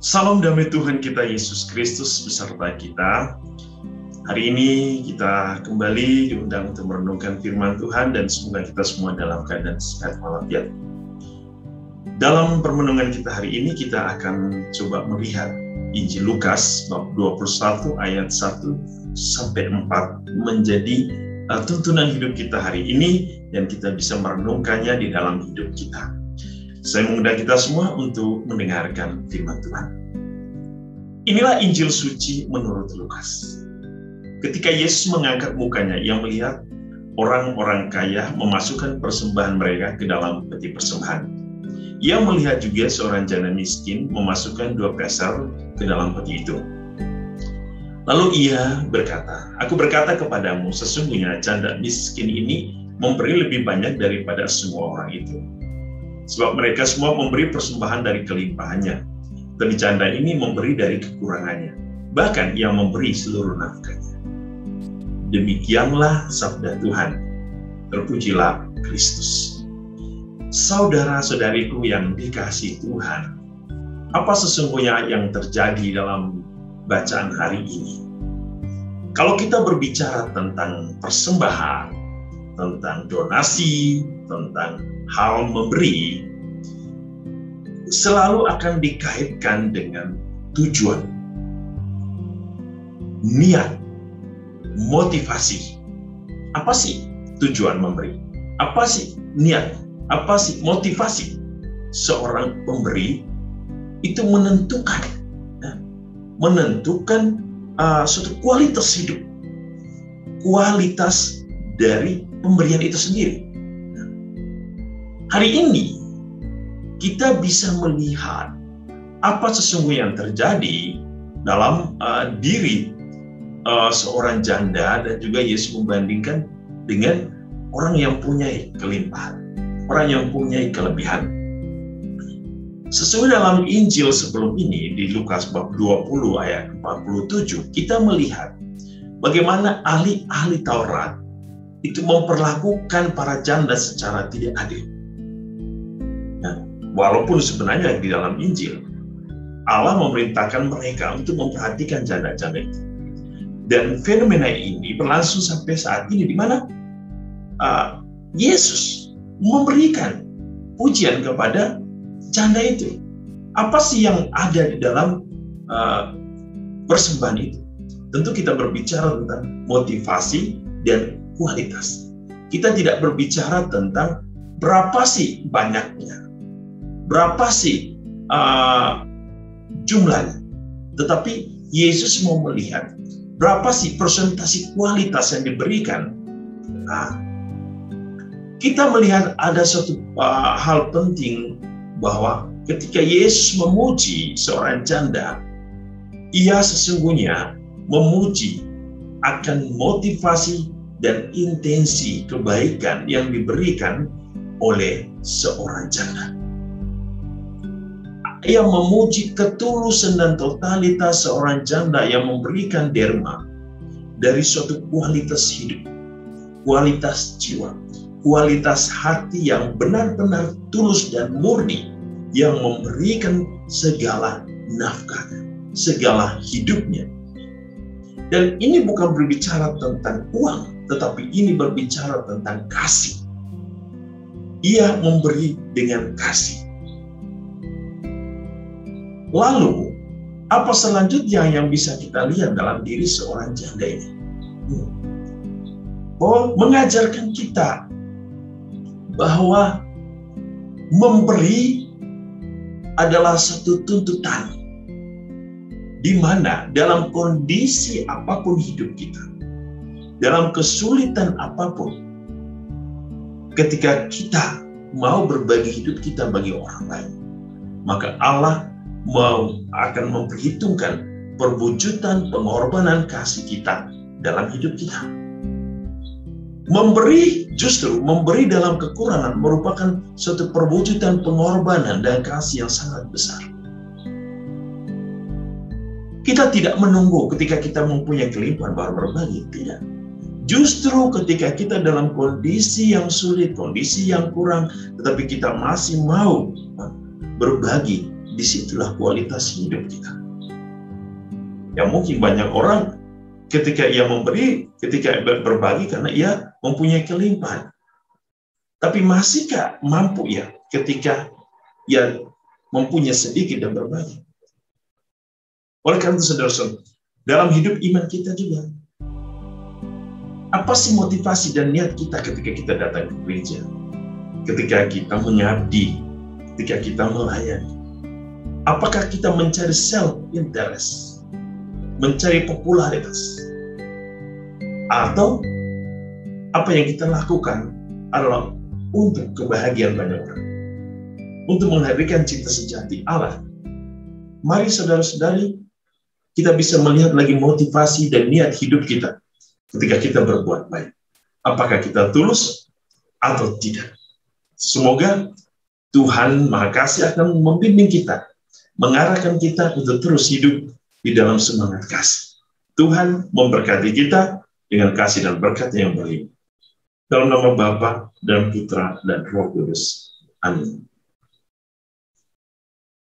Salam damai Tuhan kita Yesus Kristus beserta kita. Hari ini kita kembali diundang untuk merenungkan firman Tuhan dan semoga kita semua dalam keadaan sehat walafiat. Dalam permenungan kita hari ini kita akan coba melihat Injil Lukas bab 21 ayat 1 sampai 4 menjadi tuntunan hidup kita hari ini dan kita bisa merenungkannya di dalam hidup kita. Saya mengundang kita semua untuk mendengarkan firman Tuhan. Inilah Injil suci menurut Lukas. Ketika Yesus mengangkat mukanya, ia melihat orang-orang kaya memasukkan persembahan mereka ke dalam peti persembahan. Ia melihat juga seorang janda miskin memasukkan 2 peser ke dalam peti itu. Lalu ia berkata, "Aku berkata kepadamu, sesungguhnya janda miskin ini memberi lebih banyak daripada semua orang itu. Sebab mereka semua memberi persembahan dari kelimpahannya, tapi janda ini memberi dari kekurangannya. Bahkan ia memberi seluruh nafkahnya." Demikianlah sabda Tuhan. Terpujilah Kristus. Saudara-saudariku yang dikasihi Tuhan, apa sesungguhnya yang terjadi dalam bacaan hari ini? Kalau kita berbicara tentang persembahan, tentang donasi, tentang hal memberi, selalu akan dikaitkan dengan tujuan, niat, motivasi. Apa sih tujuan memberi? Apa sih niat? Apa sih motivasi? Seorang pemberi itu menentukan suatu kualitas hidup, kualitas dari pemberian itu sendiri. Hari ini kita bisa melihat apa sesungguhnya yang terjadi dalam diri seorang janda, dan juga Yesus membandingkan dengan orang yang punya kelimpahan, orang yang punya kelebihan. Sesuai dalam Injil sebelum ini di Lukas bab 20 ayat 47, kita melihat bagaimana ahli-ahli Taurat itu memperlakukan para janda secara tidak adil. Nah, walaupun sebenarnya di dalam Injil Allah memerintahkan mereka untuk memperhatikan janda-janda itu. Dan fenomena ini berlangsung sampai saat ini, di mana Yesus memberikan pujian kepada janda itu. Apa sih yang ada di dalam persembahan itu? Tentu kita berbicara tentang motivasi dan kualitas. Kita tidak berbicara tentang berapa sih banyaknya, berapa sih jumlahnya. Tetapi Yesus mau melihat berapa sih persentase kualitas yang diberikan. Nah, kita melihat ada satu hal penting, bahwa ketika Yesus memuji seorang janda, ia sesungguhnya memuji akan motivasi dan intensi kebaikan yang diberikan oleh seorang janda. Ia memuji ketulusan dan totalitas seorang janda yang memberikan derma dari suatu kualitas hidup, kualitas jiwa, kualitas hati yang benar-benar tulus dan murni, yang memberikan segala nafkah, segala hidupnya. Dan ini bukan berbicara tentang uang, tetapi ini berbicara tentang kasih. Ia memberi dengan kasih. Lalu, apa selanjutnya yang bisa kita lihat dalam diri seorang janda ini? Mengajarkan kita bahwa memberi adalah satu tuntutan, di mana dalam kondisi apapun hidup kita, dalam kesulitan apapun, ketika kita mau berbagi hidup kita bagi orang lain, maka Allah akan memperhitungkan perwujudan pengorbanan kasih kita dalam hidup kita. Justru memberi dalam kekurangan merupakan suatu perwujudan pengorbanan dan kasih yang sangat besar. Kita tidak menunggu ketika kita mempunyai kelimpahan baru berbagi, tidak. Justru ketika kita dalam kondisi yang sulit, kondisi yang kurang, tetapi kita masih mau berbagi disitulah kualitas hidup kita. Yang mungkin banyak orang ketika ia memberi, ketika berbagi karena ia mempunyai kelimpahan. Tapi masihkah mampu ya ketika ia mempunyai sedikit dan berbagi? Oleh karena itu, saudara-saudara, dalam hidup iman kita juga, apa sih motivasi dan niat kita ketika kita datang ke gereja? Ketika kita mengabdi, ketika kita melayani. Apakah kita mencari self-interest? Mencari popularitas? Atau apa yang kita lakukan adalah untuk kebahagiaan banyak orang? Untuk menghadirkan cinta sejati Allah. Mari saudara-saudari, kita bisa melihat lagi motivasi dan niat hidup kita ketika kita berbuat baik. Apakah kita tulus atau tidak? Semoga Tuhan Maha Kasih akan membimbing kita, mengarahkan kita untuk terus hidup di dalam semangat kasih. Tuhan memberkati kita dengan kasih dan berkat yang berlimpah. Dalam nama Bapa dan Putra dan Roh Kudus. Amin.